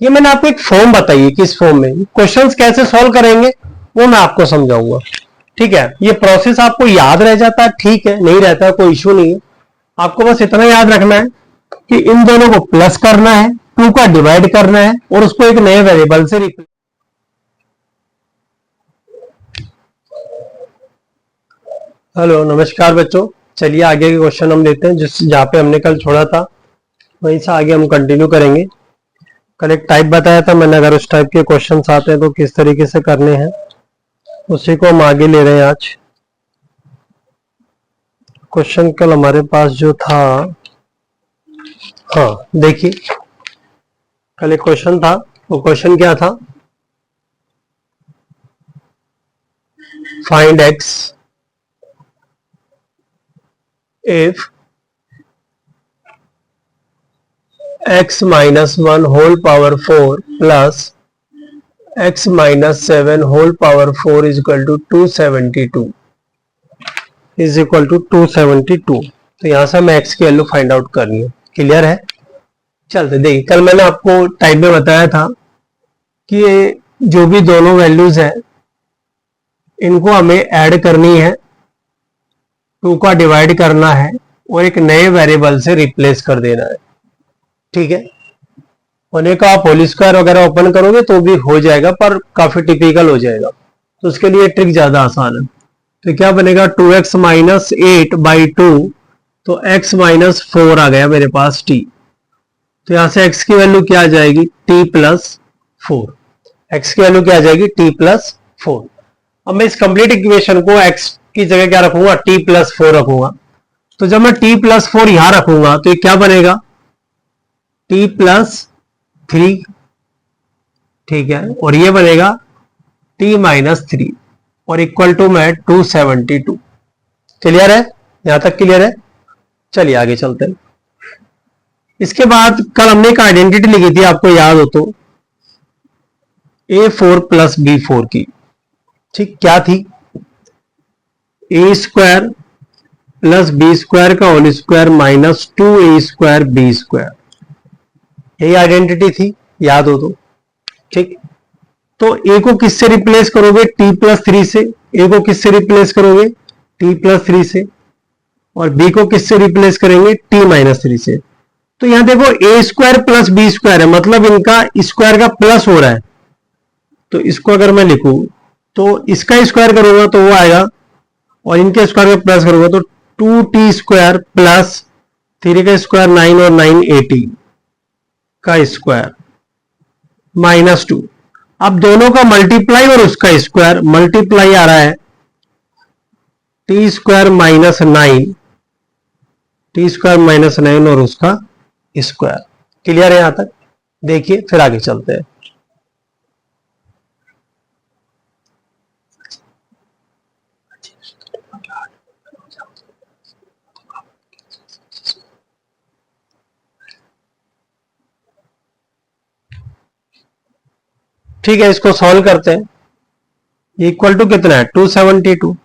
ये मैंने आपको एक फॉर्म बताई है, किस फॉर्म में क्वेश्चंस कैसे सॉल्व करेंगे वो मैं आपको समझाऊंगा। ठीक है, ये प्रोसेस आपको याद रह जाता है, ठीक है, नहीं रहता है कोई इश्यू नहीं है। आपको बस इतना याद रखना है कि इन दोनों को प्लस करना है, 2 का डिवाइड करना है और उसको एक नए वेरिएबल से रिप्लेस। हेलो नमस्कार बच्चों, चलिए आगे के क्वेश्चन हम लेते हैं, जिस जहां पे हमने कल छोड़ा था वहीं से आगे हम कंटिन्यू करेंगे। कल एक टाइप बताया था मैंने, अगर उस टाइप के क्वेश्चंस आते हैं तो किस तरीके से करने हैं उसी को हम आगे ले रहे हैं आज। क्वेश्चन कल हमारे पास जो था, हाँ देखिए कल एक क्वेश्चन था, वो क्वेश्चन क्या था, find x if x minus 1 whole power 4 plus x minus 7 whole power 4 is equal to 272 is equal to 272। तो यहां से हमें x की वैल्यू फाइंड आउट करनी है। क्लियर है, चलते देखिए कल मैंने आपको टाइप में बताया था कि ये जो भी दोनों वैल्यूज हैं इनको हमें ऐड करनी है, 2 का डिवाइड करना है और एक नए वेरिएबल से रिप्लेस कर देना है। ठीक है, होने का आप होल स्क्वायर वगैरह ओपन करोगे तो भी हो जाएगा, पर काफी टिपिकल हो जाएगा, तो उसके लिए ट्रिक ज्यादा आसान है। तो क्या बनेगा 2x माइनस 8 बाई 2, तो x माइनस 4 आ गया मेरे पास t। तो यहां से x की वैल्यू क्या आ जाएगी, t प्लस 4। x की वैल्यू क्या आ जाएगी, t प्लस 4। अब मैं इस कंप्लीट इक्वेशन को x की जगह क्या रखूंगा, t प्लस 4 रखूंगा। तो जब मैं t प्लस 4 यहां रखूंगा तो ये क्या बनेगा, t प्लस 3। ठीक है, और ये बनेगा t माइनस 3 और इक्वल टू में 272। क्लियर है, यहां तक क्लियर है। चलिए आगे चलते हैं। इसके बाद कल हमने एक आइडेंटिटी लिखी थी, आपको याद हो तो, a4 प्लस b4 की। ठीक, क्या थी, a square plus b square का whole square minus 2a square b square, यही आइडेंटिटी थी, याद हो तो। ठीक, तो ए को किससे रिप्लेस करोगे, t प्लस 3 से। ए को किससे रिप्लेस करोगे, t प्लस 3 से, और बी को किससे रिप्लेस करेंगे, t माइनस 3 से। तो यहां देखो ए स्क्वायर प्लस बी स्क्वायर है, मतलब इनका स्क्वायर का प्लस हो रहा है। तो इसको अगर मैं लिखूं तो इसका स्क्वायर करूंगा तो वो आएगा, और इनके स्क्वायर का प्लस करूंगा तो 2t स्क्वायर प्लस 3 का स्क्वायर 9 और 9 18 का स्क्वायर माइनस 2। अब दोनों का मल्टीप्लाई और उसका स्क्वायर, मल्टीप्लाई आ रहा है T square minus 9, T square minus 9 और उसका स्क्वायर। क्लियर है यहां तक? देखिए फिर आगे चलते हैं। ठीक है, इसको सॉल्व करते हैं। इक्वल टू कितना है? 272।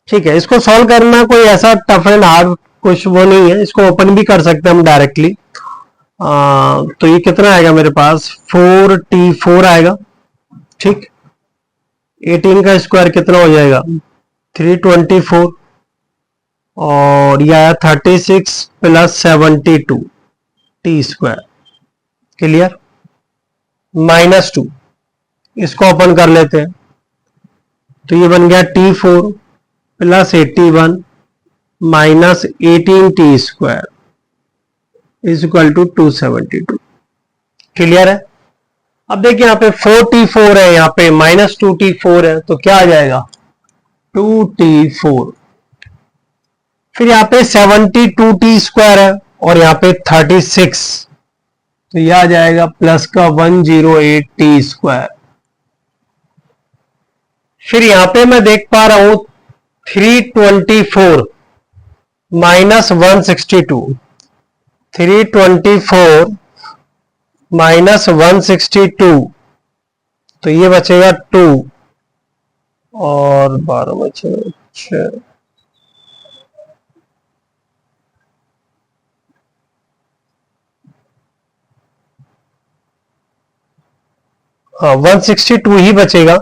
ठीक है, इसको सॉल्व करना कोई ऐसा टफ एंड हार्ड कुछ वो नहीं है, इसको ओपन भी कर सकते हैं हम डायरेक्टली। तो ये कितना आएगा मेरे पास? 4t4 आएगा। ठीक, 18 का स्क्वायर कितना हो जाएगा? 324, और यह आया 36 प्लस 72 टी स्क्वायर। क्लियर? -2, इसको ओपन कर लेते हैं। तो ये बन गया t4 plus 81 minus 18t square is equal to 272। Clear है? अब देखिए यहाँ पे 4t4 है, यहाँ पे -2t4 है, तो क्या आ जाएगा? 2t4। फिर यहाँ पे 72t स्क्वायर है और यहाँ पे 36, तो यह आ जाएगा प्लस का 108t स्क्वायर। फिर यहां पे मैं देख पा रहा हूं 324 माइनस 162, 324 माइनस 162, तो ये बचेगा 2 और 12 बचेगा 6। हाँ, 162 ही बचेगा।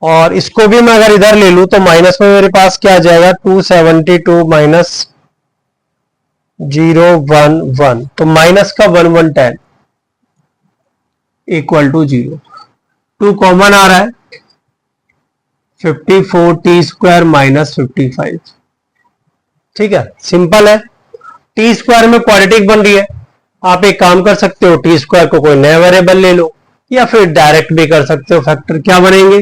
और इसको भी मैं अगर इधर ले लूं तो माइनस में मेरे पास क्या आ जाएगा? 272 माइनस 011, तो माइनस का 1110 इक्वल टू 0। 2 कॉमन आ रहा है, 54t स्क्वायर माइनस 55। ठीक है, सिंपल है। टी स्क्वायर में क्वाड्रेटिक बन रही है, आप एक काम कर सकते हो, टी स्क्वायर को कोई नया वेरिएबल ले लो, या फिर डायरेक्ट भी कर सकते हो फैक्टर। क्या बनेंगे?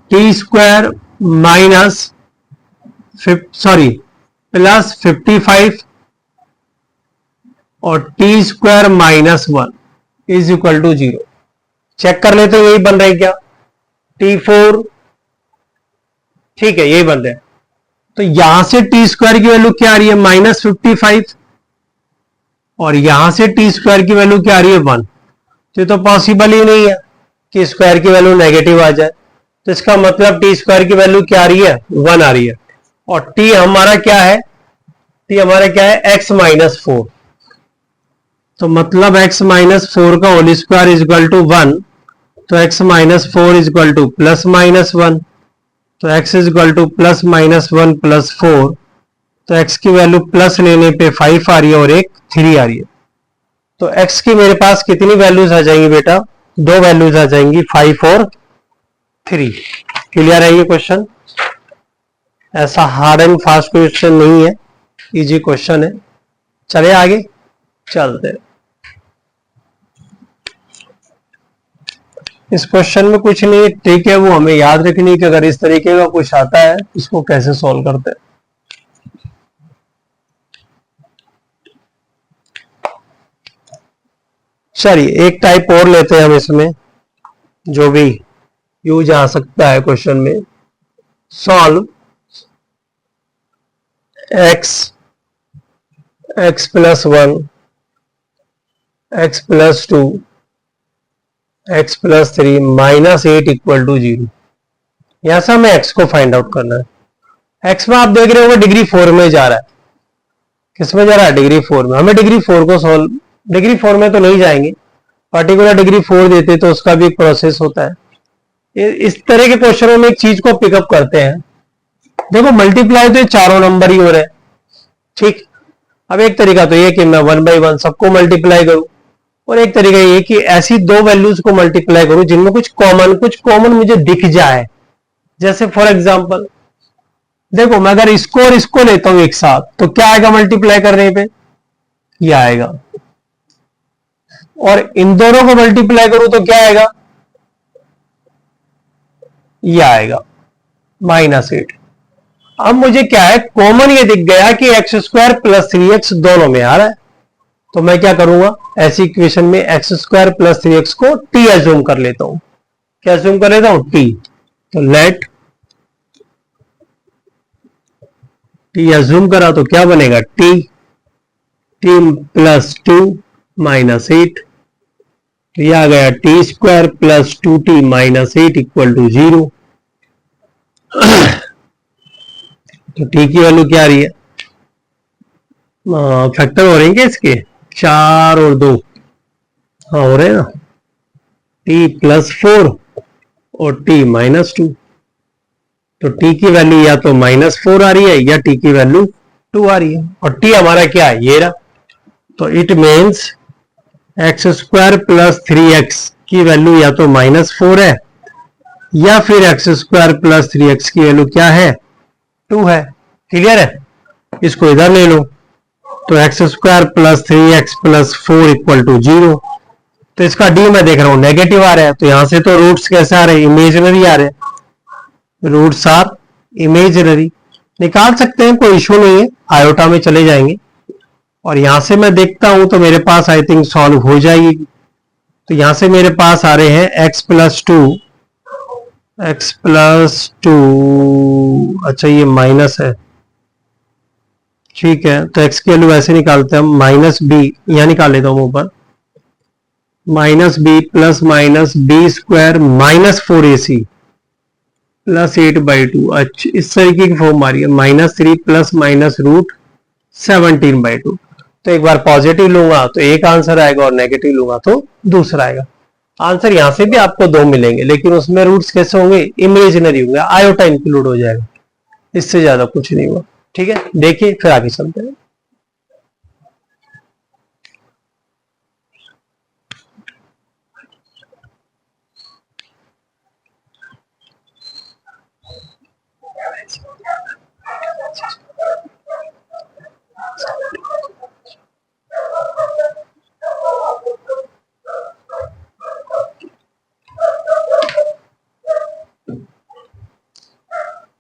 टी स्क्वायर माइनस प्लस 55 और t square minus 1 is equal to 0। Check कर लेते हैं यही बन रहा है क्या? t4, ठीक है, यही बन रहा है। तो यहां से टी स्क्वायर की वैल्यू क्या आ रही है? -55, और यहां से टी स्क्वायर की वैल्यू क्या आ रही है? 1। तो ये तो पॉसिबल ही नहीं है कि स्क्वायर की वैल्यू नेगेटिव आ जाए। तो इसका मतलब टी स्क्वायर की वैल्यू क्या आ रही है? 1 आ रही है। और टी हमारा क्या है? टी हमारा क्या है? x minus 4। तो मतलब x माइनस 4 का whole square is equal to 1, तो x minus 4 is equal to plus minus 1, तो x is equal to plus minus 1 plus 4, तो x की वैल्यू प्लस लेने पे 5 आ रही है और एक 3 आ रही है। तो x की मेरे पास कितनी वैल्यूज आ जाएंगी बेटा? 2 वैल्यूज आ जाएंगी, 5 और 3। क्लियर है ये क्वेश्चन? ऐसा हार्ड एंड फास्ट क्वेश्चन नहीं है, इजी क्वेश्चन है। चले आगे चलते हैं। इस क्वेश्चन में कुछ नहीं, ट्रिक है वो हमें याद रखनी कि अगर इस तरीके का कुछ आता है इसको कैसे सॉल्व करते हैं। चलिए एक टाइप और लेते हैं हम इसमें, जो भी यूज आ सकता है क्वेश्चन में। Solve x plus 1, x plus 2, x plus 3 minus 8 equal to 0। यहां से हमें x को फाइंड आउट करना है। x में आप देख रहे होंगे डिग्री 4 में जा रहा है। किस में जा रहा है? डिग्री 4 में। हमें डिग्री 4 को सॉल्व, डिग्री 4 में तो नहीं जाएंगे, पर्टिकुलर डिग्री 4 देते तो उसका भी एक प्रोसेस होता है। इस तरह के क्वेश्चनों में एक चीज को पिकअप करते हैं। देखो मल्टीप्लाई तो चारों नंबर ही हो रहे हैं, ठीक। अब एक तरीका तो ये कि मैं 1/1 सबको मल्टीप्लाई करूं, और एक तरीका ये कि ऐसी दो वैल्यूज को मल्टीप्लाई करूं जिनमें कुछ कॉमन मुझे दिख जाए। जैसे फॉर एग्जांपल देखो, मैं अगर इसको और इसको लेता हूं एक साथ तो क्या आएगा मल्टीप्लाई करने पे, ये आएगा, और इन दोनों को मल्टीप्लाई करूं तो क्या आएगा, ये आएगा -8। अब मुझे क्या है, कॉमन ये दिख गया कि x² + 3x दोनों में आ रहा है, तो मैं क्या करूंगा, ऐसी इक्वेशन में x² + 3x को t एज्यूम कर लेता हूं। क्या एज्यूम कर लेता हूं, t। तो लेट t एज्यूम करा तो क्या बनेगा, t + 2 -8, तो यह आ गया t² + 2t - 8 = 0। तो t की वैल्यू क्या आ रही है, फैक्टर हो रहे हैं क्या इसके, 4 और 2, हाँ हो रहे हैं ना, t + 4 और t - 2। तो t की वैल्यू या तो -4 आ रही है या t की वैल्यू 2 आ रही है, और t हमारा क्या है, ये रहा। तो इट मीन्स x² + 3x की वैल्यू या तो -4 है या फिर x² + 3x की वैल्यू क्या है, 2 है। क्लियर है, इसको इधर ले लो, तो x² + 3x + 4 = 0। तो इसका d मैं देख रहा हूं नेगेटिव आ रहा है, तो यहां से तो रूट्स कैसे आ रहे हैं, इमेजिनरी आ रहे हैं, रूट्स आर इमेजिनरी, निकाल सकते हैं, कोई इशू नहीं है, आयोटा में चले जाएंगे। और यहां से मैं देखता हूं तो मेरे पास आई थिंक सॉल्व हो जाएगी। तो यहां से मेरे पास आ रहे हैं x + 2, अच्छा ये माइनस है, ठीक है, तो x की वैल्यू ऐसे निकालते हैं हम, -b, यहां निकाल लेता हूं ऊपर, -b + -b² - 4ac + 8/2। अच्छा, इस तरीके की फॉर्म आ रही है, -3 ± √17/2। तो एक बार पॉजिटिव लूंगा तो एक आंसर आएगा और नेगेटिव लूंगा तो दूसरा आएगा। आंसर यहां से भी आपको 2 मिलेंगे, लेकिन उसमें रूट्स कैसे होंगे, इमेजिनरी होंगे, आयोटा इंक्लूड हो जाएगा, इससे ज्यादा कुछ नहीं हुआ। ठीक है, देखिए फिर आगे चलते हैं।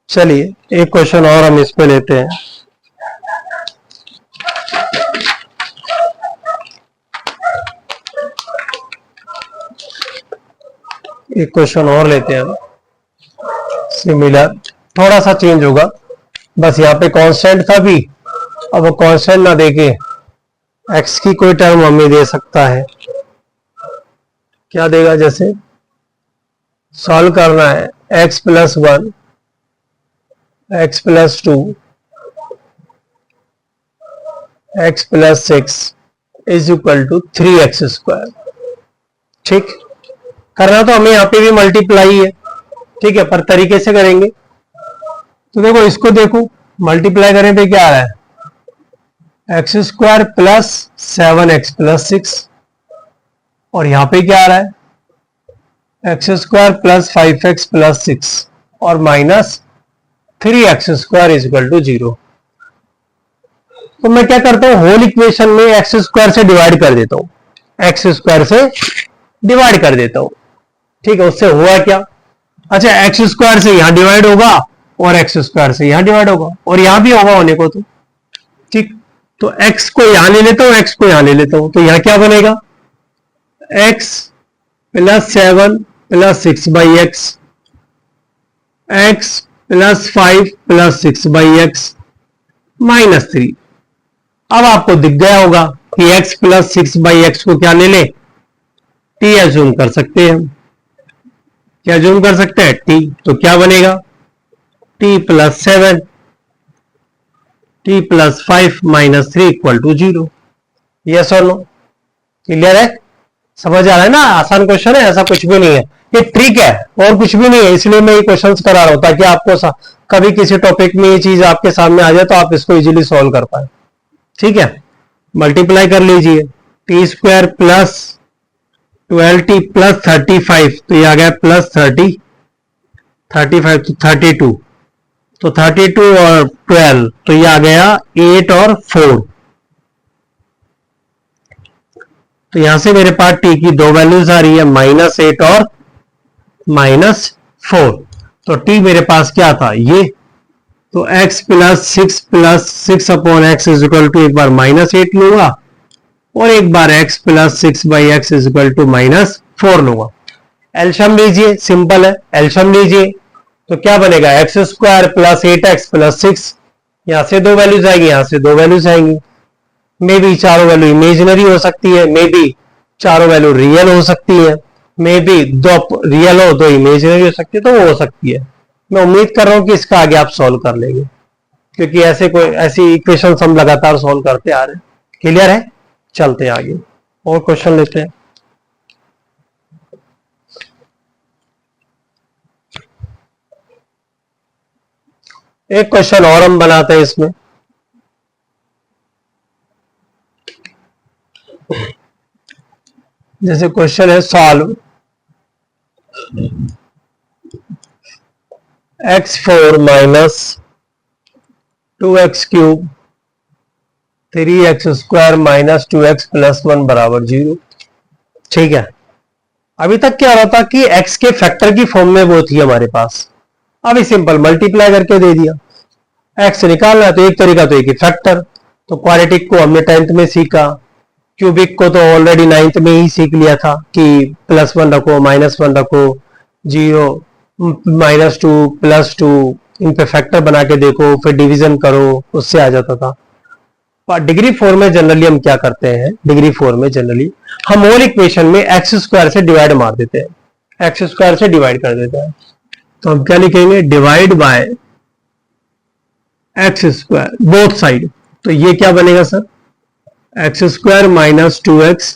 चलिए एक क्वेश्चन और हम इस पे लेते हैं। एक क्वेश्चन और लेते हैं हम, सिमिलर, थोड़ा सा चेंज होगा, बस यहाँ पे कांस्टेंट था भी, अब वो कांस्टेंट ना देके x की कोई टर्म हमें दे सकता है। क्या देगा, जैसे सॉल्व करना है, x + 1, x + 2, x + 6 = 3x²। ठीक, करना तो हमें यहाँ पे भी मल्टीप्लाई है, ठीक है, पर तरीके से करेंगे। तो देखो इसको देखो, मल्टीप्लाई करने पे क्या आ रहा है, x² + 7x + 6, और यहां पे क्या आ रहा है, x² + 5x + 6 और -3x² = 0। तो मैं क्या करता हूं, होल इक्वेशन में x² से डिवाइड कर देता हूं, x² से डिवाइड कर देता हूं, ठीक है। उससे हुआ क्या, अच्छा x² से यहां डिवाइड होगा और x² से यहां डिवाइड होगा, और यहां भी होगा होने को, तो ठीक। तो x को यहां ले लेता हूं, x को यहां ले लेता हूं, तो यहां क्या बनेगा, x + 7 + 6/x, x + 5 + 6/x -3। अब आपको दिख गया होगा कि x + 6/x को क्या ले ले, t एज्यूम कर सकते हैं, क्या एज्यूम कर सकते हैं, t। तो क्या बनेगा, t + 7 t + 5 - 3 = 0। यस और नो, क्लियर है, समझ आ रहा है ना, आसान क्वेश्चन है, ऐसा कुछ भी नहीं है, ये ट्रिक है और कुछ भी नहीं है, इसलिए मैं ये क्वेश्चंस करा रहा हूं ताकि आपको कभी किसी टॉपिक में ये चीज आपके सामने आ जाए तो आप इसको इजीली सॉल्व कर पाए। ठीक है, मल्टीप्लाई कर लीजिए, T square plus 12t plus 35, तो ये आ गया प्लस 35 तो 32, तो 32 और 12, तो ये आ गया 8 और 4। तो यहां से मेरे पास t की दो वैल्यूज आ रही है, -8 और -4। तो t मेरे पास क्या था, ये, तो x plus 6 upon x is equal to एक बार -8 लूंगा और एक बार x plus 6 by x is equal to -4 लूंगा। एलशम लीजिए, सिंपल है, एलशम लीजिए, तो क्या बनेगा, x square plus 8x plus 6, यहां से दो वैल्यूज आएगी, यहां से दो वैल्यूज आएंगी, मे बी चारों वैल्यू इमेजिनरी हो सकती है, मे बी चारों वैल्यू रियल हो सकती है, मे बी दो रियल हो दो इमेजिनरी हो सकती है, तो वो हो सकती है। मैं उम्मीद कर रहा हूं कि इसका आगे आप सॉल्व कर लेंगे, क्योंकि ऐसी इक्वेशन हम लगातार सॉल्व करते आ रहे हैं। क्लियर है, चलते हैं आगे और क्वेश्चन लेते हैं। एक क्वेश्चन और हम बनाते हैं इसमें, जैसे क्वेश्चन है solve x4 minus 2x cube 3x square minus 2x plus 1 बराबर 0। ठीक है, अभी तक क्या हो रहा था कि x के फैक्टर की फॉर्म में वो थी हमारे पास, अभी सिंपल मल्टीप्लाई करके दे दिया। x निकालना है तो एक तरीका तो एक ही फैक्टर, तो क्वाड्रेटिक को हमने 10th में सीखा, क्यूबिक को तो ऑलरेडी 9th में ही सीख लिया था कि +1 रखो -1 रखो 0 -2 +2, इन पे फैक्टर बना के देखो, फिर डिवीजन करो, उससे आ जाता था। पर डिग्री 4 में जनरली हम क्या करते हैं, डिग्री 4 में जनरली हम होल इक्वेशन में एक्स स्क्वायर से डिवाइड मार देते हैं, एक्स स्क्वायर से डिवाइड कर देते हैं। तो हम क्या लिखेंगे, divide by x square both side, तो ये क्या बनेगा sir, x square minus 2x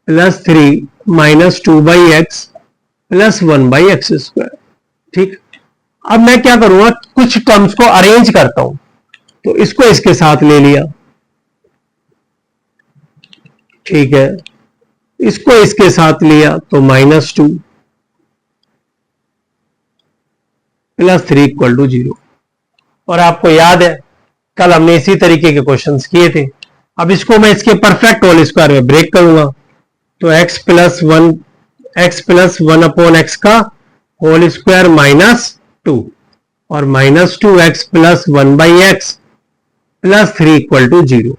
plus 3 minus 2 by x plus 1 by x square. ठीक, अब मैं क्या करूंगा, कुछ टर्म्स को अरेंज करता हूं, तो इसको इसके साथ ले लिया, ठीक है, इसको इसके साथ लिया तो -2 प्लस 3 इक्वल टू 0। और आपको याद है कल हमने इसी तरीके के क्वेश्चंस किए थे। अब इसको मैं इसके परफेक्ट होल स्क्वायर में ब्रेक करूंगा, तो x प्लस 1 अपॉन एक्स का होल स्क्वायर -2 और -2x plus 1 by x plus 3 equal to 0।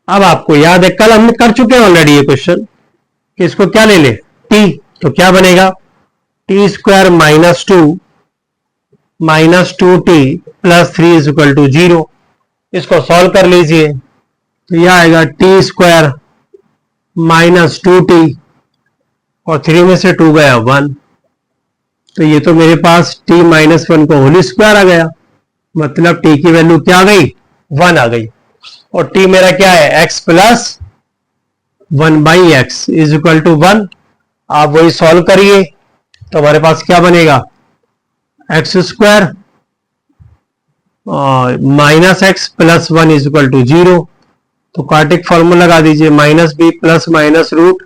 अब आपको याद है कल हमने कर चुके हैं ऑलरेडी ये क्वेश्चन कि इसको क्या ले ले, t, तो क्या बनेगा, t square -2t plus 3 is equal to 0। इसको सॉल्व कर लीजिए, तो यह आएगा टी स्क्वायर -2t और 3 में से 2 गया 1, तो ये तो मेरे पास t -1 का होल स्क्वायर आ गया, मतलब t की वैल्यू क्या आ गई, 1 आ गई, और t मेरा क्या है, x plus 1 by x is equal to 1। आप वही सॉल्व करिए, तो हमारे पास क्या बनेगा, x square minus x plus 1 is equal to 0। तो क्वाड्रेटिक फॉर्मूला लगा दीजिए, -b plus minus root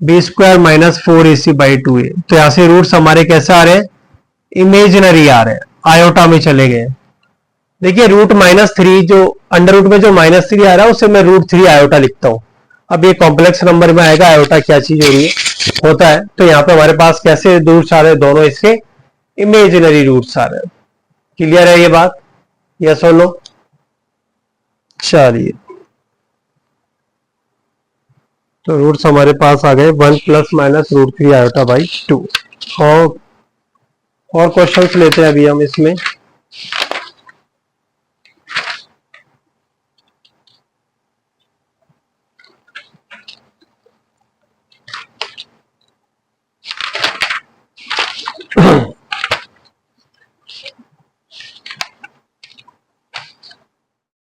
b square minus 4ac/2a। तो यहां से रूट्स हमारे कैसे आ रहे हैं, इमेजिनरी आ रहे हैं, आयोटा में चले गए। देखिए √-3 जो अंडर रूट में जो -3 आ रहा है उसे मैं √3 आयोटा लिखता हूं। अब ये कॉम्प्लेक्स नंबर में आएगा, आयोटा क्या चीज हो रही है होता है, तो यहाँ पे हमारे पास कैसे रूट्स आ रहे हैं, दोनों इसके इमेजिनरी रूट्स आ रहे हैं। क्लियर है ये बात, यस और नो? चलिए, तो रूट्स हमारे पास आ गए 1 प्लस माइनस √3 आयोटा बाई 2। और क्वेश्चंस लेते हैं अभी हम इसमें।